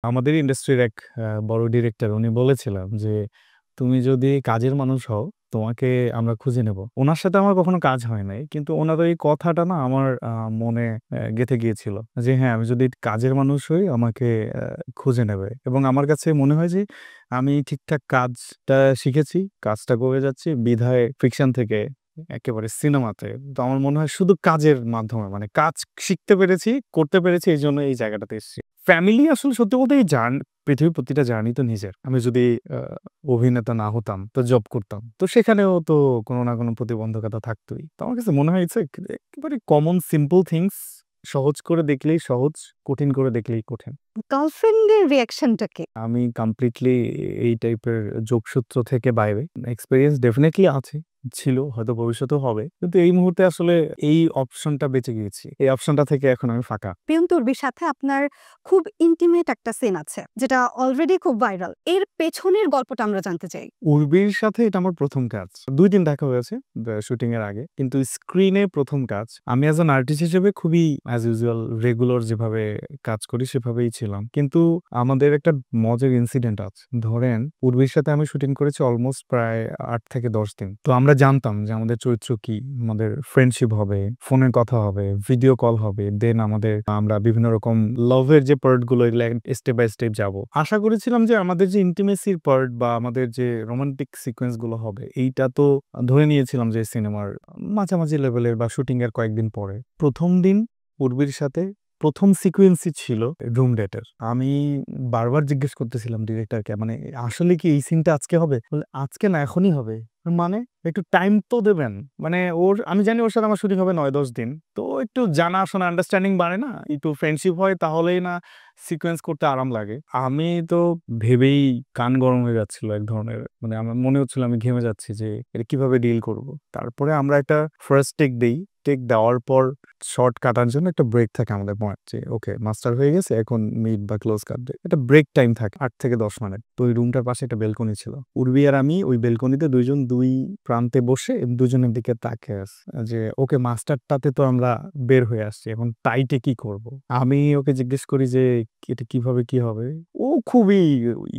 আমাদের ইন্ডাস্ট্রির এক বড় ডিরেক্টর উনি বলেছিলেন যে, "তুমি যদি কাজের মানুষ হও, তোমাকে আমরা খুঁজে নেব।" উনার সাথে আমার কখনো কাজ হয় নাই। কিন্তু উনার ওই কথাটা না আমার মনে গেঁথে গিয়েছিল। যে হ্যাঁ, আমি যদি কাজের মানুষ হই আমাকে খুঁজে নেবে। এবং আমার কাছে মনে হয় যে আমি ঠিকঠাক কাজটা শিখেছি, কাজটা করে যাচ্ছি বিধায় ফিকশন থেকে একেবারে সিনেমাতে। তো আমার মনে হয় শুধু কাজের মাধ্যমে মানে কাজ শিখতে পেরেছি, করতে পেরেছি এইজন্য এই জায়গাটাতে এসেছি। ফ্যামিলি আসলে সত্যি বলতে এই পৃথিবীর প্রতিটা জার্নি তো নিজের। আমি যদি আ অভিনেতা না হতাম, তো জব করতাম। তো সেখানেও তো কোনো না কোনো প্রতিবন্ধকতা থাকতই। তো আমার কাছে মনে হয় ইটস একেবারে কমন সিম্পল থিংস সহজ করে দেখলেই সহজ, কঠিন করে দেখলেই কঠিন। গার্লফ্রেন্ডের রিঅ্যাকশনটা কি? আমি কমপ্লিটলি এই টাইপের যোগসূত্র থেকে বাইরে। এক্সপেরিয়েন্স ডেফিনিটলি আছে। ছিল, হয়তো ভবিষ্যতেও হবে। কিন্তু এই মুহূর্তে আসলে এই অপশনটা বেঁচে গিয়েছি। এই অপশনটা থেকে এখন আমি ফাঁকা। প্রিয়ম তুর্বির সাথে আপনার খুব ইন্টিমেট একটা সিন আছে, যেটা অলরেডি খুব ভাইরাল। এর পেছনের গল্পটা আমরা জানতে চাই। উর্বির সাথে এটা আমার ১ম কাজ। ২-৩ দেখা হয়েছে শুটিং এর আগে। কিন্তু স্ক্রিনে ১ম কাজ। আমি অ্যাজ অ্যান আর্টিস্ট হিসেবে খুবই অ্যাজ ইউজুয়াল রেগুলার যেভাবে কাজ করি সেভাবেই ছিলাম। কিন্তু আমাদের একটা মজার ইনসিডেন্ট আছে। ধরেন উর্বির সাথে আমি শুটিং করেছি অলমোস্ট প্রায় ৮ থেকে ১০ দিন। তো আমরা জানতাম যে আমাদের চরিত্র কি, আমাদের ফ্রেন্ডশিপ হবে, ফোনে কথা হবে, ভিডিও কল হবে। দেন আমরা বিভিন্ন রকম লাভের যে পার্ট গুলো এগুলা স্টেপ বাই স্টেপ যাবো। আশা করেছিলাম যে আমাদের যে ইন্টিমেসির পার্ট বা আমাদের যে রোমান্টিক সিকোয়েন্স গুলো হবে এইটা তো ধরে নিয়েছিলাম যে সিনেমার মাঝামাঝি লেভেলের বা শুটিং এর কয়েকদিন পরে। ১ম দিন উর্বির সাথে ১ম সিকোয়েন্সই ছিল রুম ডেটের। আমি বারবার জিজ্ঞেস করতেছিলাম ডিরেক্টরকে মানে আসলে কি এই সিনটা আজকে হবে? বলে, "আজকে না এখনই হবে।" মানে একটু টাইম তো দেবেন। মানে আমি জানি ওর সাথে আমার শুটিং হবে ৯-১০ দিন। তো একটু জানা-শোনা আন্ডারস্ট্যান্ডিং বাড়ে না? একটু ফ্রেন্ডশিপ হয় তাহলেই না সিকোয়েন্স করতে আরাম লাগে। আমি তো ভেবেই কান গরম হয়ে যাচ্ছিল এক ধরনের। মানে আমার মনে হচ্ছিল আমি ঘেমে যাচ্ছি যে এটা কিভাবে ডিল করব। তারপরে আমরা একটা ফার্স্ট টেক দেই। টেক দেওয়ার পর শর্ট কাটার জন্য একটা ব্রেক থাকে আমাদের পয়েন্ট যে ওকে মাস্টার হয়ে গেছে এখন মিড বা ক্লোজ কাটবে। একটা ব্রেক টাইম থাকে ৮ থেকে ১০ মিনিট। তো ওই রুমটার পাশে একটা বেলকনি ছিল। উর্বি আর আমি ওই বেলকনিতে ২ জন ২ প্রান্তে বসে দুজনের দিকে তাকিয়ে আছি। যে ওকে মাস্টারটাতে তো আমরা বের হয়ে আসছি। এখন টাইটে কি করব? আমি ওকে জিজ্ঞেস করি যে এটা কিভাবে কি হবে? ও খুবই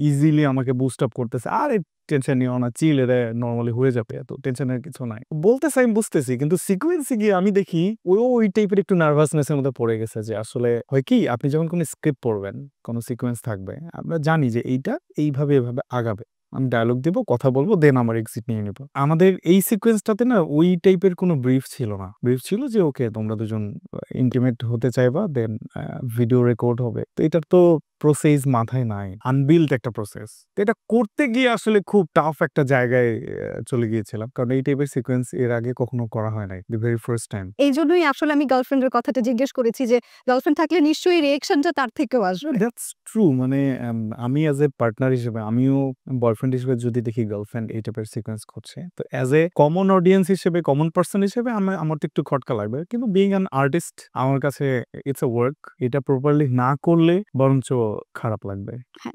ইজিলি আমাকে বুস্ট আপ করতেছে। আরে টেনশন নিও না, চিল এটা নরমালি হয়ে যাবে। এত টেনশনের কিছু নাই। বলতেছে আমি বুঝতেছি। কিন্তু সিকোয়েন্সে গিয়ে আমি দেখি ওই টাইপের একটু নার্ভাসনেস এর মধ্যে পড়ে গেছে যে আসলে হয় কি আপনি যখন কোন স্ক্রিপ্ট পড়বেন, কোন সিকোয়েন্স থাকবে, আমরা জানি যে এইটা এইভাবে এভাবে আগাবে। আমি ডায়ালগ দিব, কথা বলব, দেন আমার এক্সিট নিয়ে নিব। আমাদের এই সিকোয়েন্সটাতে না ওই টাইপের কোন ব্রিফ ছিল না। ব্রিফ ছিল যে ওকে তোমরা দুজন ইন্টিমেট হতে চাইবা, দেন ভিডিও রেকর্ড হবে। তো এটার তো প্রসেস মাথায় নাই। আনবিল্ট একটা প্রসেস। তো এটা করতে গিয়ে আসলে খুব টাফ একটা জায়গায় চলে গিয়েছিলাম। কারণ এই টাইপের সিকোয়েন্স এর আগে কখনো করা হয় নাই। The very first time. এইজন্যই আসলে আমি গার্লফ্রেন্ডের কথাটা জিজ্ঞেস করেছি যে, গার্লফ্রেন্ড থাকলে নিশ্চয়ই রিঅ্যাকশনটা তার থেকেও আসবে। দ্যাটস ট্রু মানে আমি অ্যাজ এ পার্টনার হিসেবে আমিও বয়ফ্রেন্ড হিসেবে যদি দেখি গার্লফ্রেন্ড এই টাইপের সিকোয়েন্স করছে। তো অ্যাজ এ কমন অডিয়েন্স হিসেবে, কমন পারসন হিসেবে আমার তো একটু খটকা লাগবে। কিন্তু বিইং অ্যান আর্টিস্ট আমার কাছে ইটস আ ওয়ার্ক। এটা প্রপারলি না করলে বরঞ্চ খারাপ লাগবে। হ্যাঁ।